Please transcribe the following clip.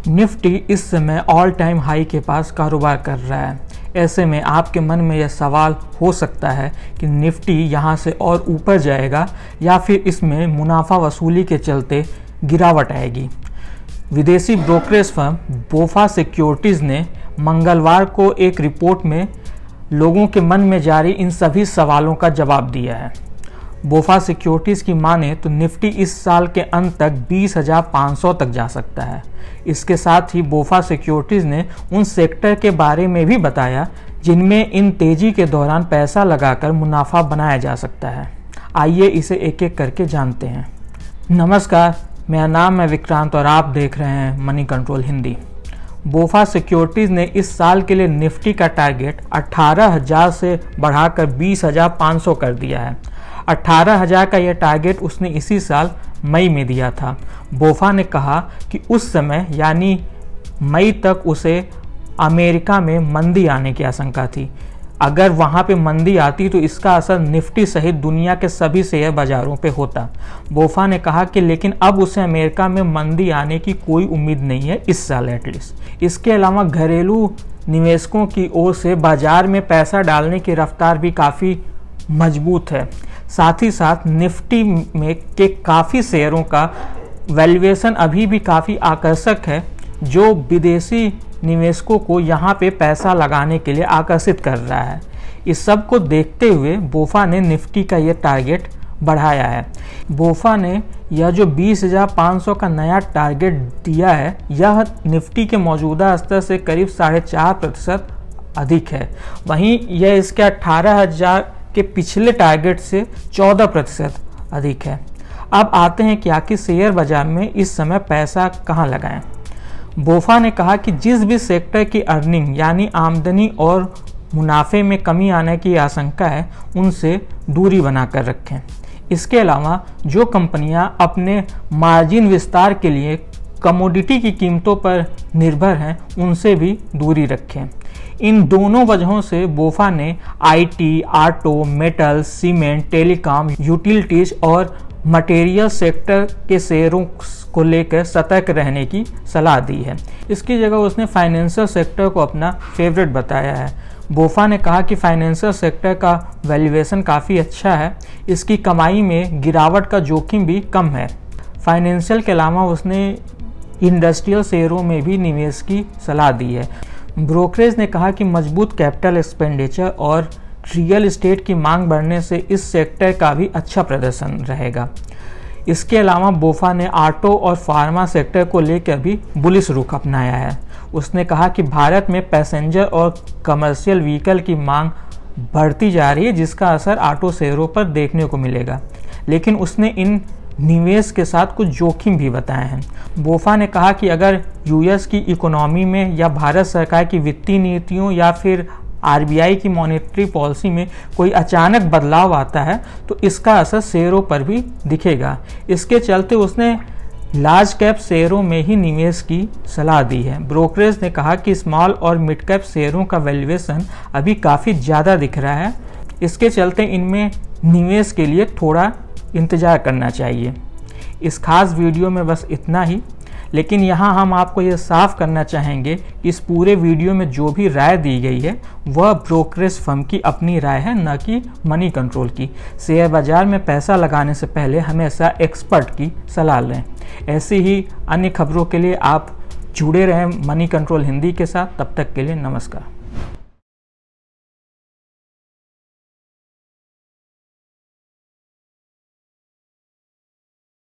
Nifty इस समय all time high के पास कारोबार कर रहा है। ऐसे में आपके मन में यह सवाल हो सकता है कि निफ्टी यहाँ से और ऊपर जाएगा या फिर इसमें मुनाफा वसूली के चलते गिरावट आएगी। विदेशी ब्रोकरेज फर्म बोफा सिक्योरिटीज़ ने मंगलवार को एक रिपोर्ट में लोगों के मन में जारी इन सभी सवालों का जवाब दिया है। बोफा सिक्योरिटीज़ की माने तो निफ्टी इस साल के अंत तक 20,500 तक जा सकता है। इसके साथ ही बोफा सिक्योरिटीज़ ने उन सेक्टर के बारे में भी बताया जिनमें इन तेज़ी के दौरान पैसा लगाकर मुनाफा बनाया जा सकता है। आइए इसे एक एक करके जानते हैं। नमस्कार, मेरा नाम है विक्रांत और आप देख रहे हैं मनी कंट्रोल हिंदी। बोफा सिक्योरिटीज़ ने इस साल के लिए निफ्टी का टारगेट 18,000 से बढ़ाकर 20,500 कर दिया है। 18,000 का यह टारगेट उसने इसी साल मई में दिया था। बोफा ने कहा कि उस समय यानी मई तक उसे अमेरिका में मंदी आने की आशंका थी। अगर वहाँ पे मंदी आती तो इसका असर निफ्टी सहित दुनिया के सभी शेयर बाज़ारों पे होता। बोफा ने कहा कि लेकिन अब उसे अमेरिका में मंदी आने की कोई उम्मीद नहीं है इस साल एटलीस्ट। इसके अलावा घरेलू निवेशकों की ओर से बाज़ार में पैसा डालने की रफ्तार भी काफ़ी मजबूत है। साथ ही साथ निफ्टी में के काफ़ी शेयरों का वैल्यूएशन अभी भी काफ़ी आकर्षक है, जो विदेशी निवेशकों को यहाँ पे पैसा लगाने के लिए आकर्षित कर रहा है। इस सब को देखते हुए बोफा ने निफ्टी का ये टारगेट बढ़ाया है। बोफा ने यह जो 20,500 का नया टारगेट दिया है, यह निफ्टी के मौजूदा स्तर से करीब 4.5% अधिक है। वहीं यह इसके 18,000 के पिछले टारगेट से 14% अधिक है। अब आते हैं कि आखिर शेयर बाजार में इस समय पैसा कहाँ लगाएं। बोफा ने कहा कि जिस भी सेक्टर की अर्निंग यानी आमदनी और मुनाफे में कमी आने की आशंका है, उनसे दूरी बनाकर रखें। इसके अलावा जो कंपनियां अपने मार्जिन विस्तार के लिए कमोडिटी की कीमतों पर निर्भर हैं, उनसे भी दूरी रखें। इन दोनों वजहों से बोफा ने IT, auto, metal, cement, telecom, utilities और मटेरियल सेक्टर के शेयरों को लेकर सतर्क रहने की सलाह दी है। इसकी जगह उसने फाइनेंशियल सेक्टर को अपना फेवरेट बताया है। बोफा ने कहा कि फाइनेंशियल सेक्टर का वैल्यूएशन काफ़ी अच्छा है, इसकी कमाई में गिरावट का जोखिम भी कम है। फाइनेंशियल के अलावा उसने इंडस्ट्रियल शेयरों में भी निवेश की सलाह दी है। ब्रोकरेज ने कहा कि मजबूत कैपिटल एक्सपेंडिचर और रियल एस्टेट की मांग बढ़ने से इस सेक्टर का भी अच्छा प्रदर्शन रहेगा। इसके अलावा बोफा ने ऑटो और फार्मा सेक्टर को लेकर भी बुलिश रुख अपनाया है। उसने कहा कि भारत में पैसेंजर और कमर्शियल व्हीकल की मांग बढ़ती जा रही है, जिसका असर ऑटो शेयरों पर देखने को मिलेगा। लेकिन उसने इन निवेश के साथ कुछ जोखिम भी बताए हैं। बोफा ने कहा कि अगर यूएस की इकोनॉमी में या भारत सरकार की वित्तीय नीतियों या फिर आरबीआई की मॉनेटरी पॉलिसी में कोई अचानक बदलाव आता है तो इसका असर शेयरों पर भी दिखेगा। इसके चलते उसने लार्ज कैप शेयरों में ही निवेश की सलाह दी है। ब्रोकरेज ने कहा कि स्मॉल और मिड कैप शेयरों का वैल्यूएशन अभी काफ़ी ज़्यादा दिख रहा है, इसके चलते इनमें निवेश के लिए थोड़ा इंतज़ार करना चाहिए। इस खास वीडियो में बस इतना ही, लेकिन यहाँ हम आपको ये साफ करना चाहेंगे कि इस पूरे वीडियो में जो भी राय दी गई है वह ब्रोकरेज फर्म की अपनी राय है, न कि मनी कंट्रोल की। शेयर बाजार में पैसा लगाने से पहले हमेशा एक्सपर्ट की सलाह लें। ऐसी ही अन्य खबरों के लिए आप जुड़े रहें मनी कंट्रोल हिंदी के साथ। तब तक के लिए नमस्कार।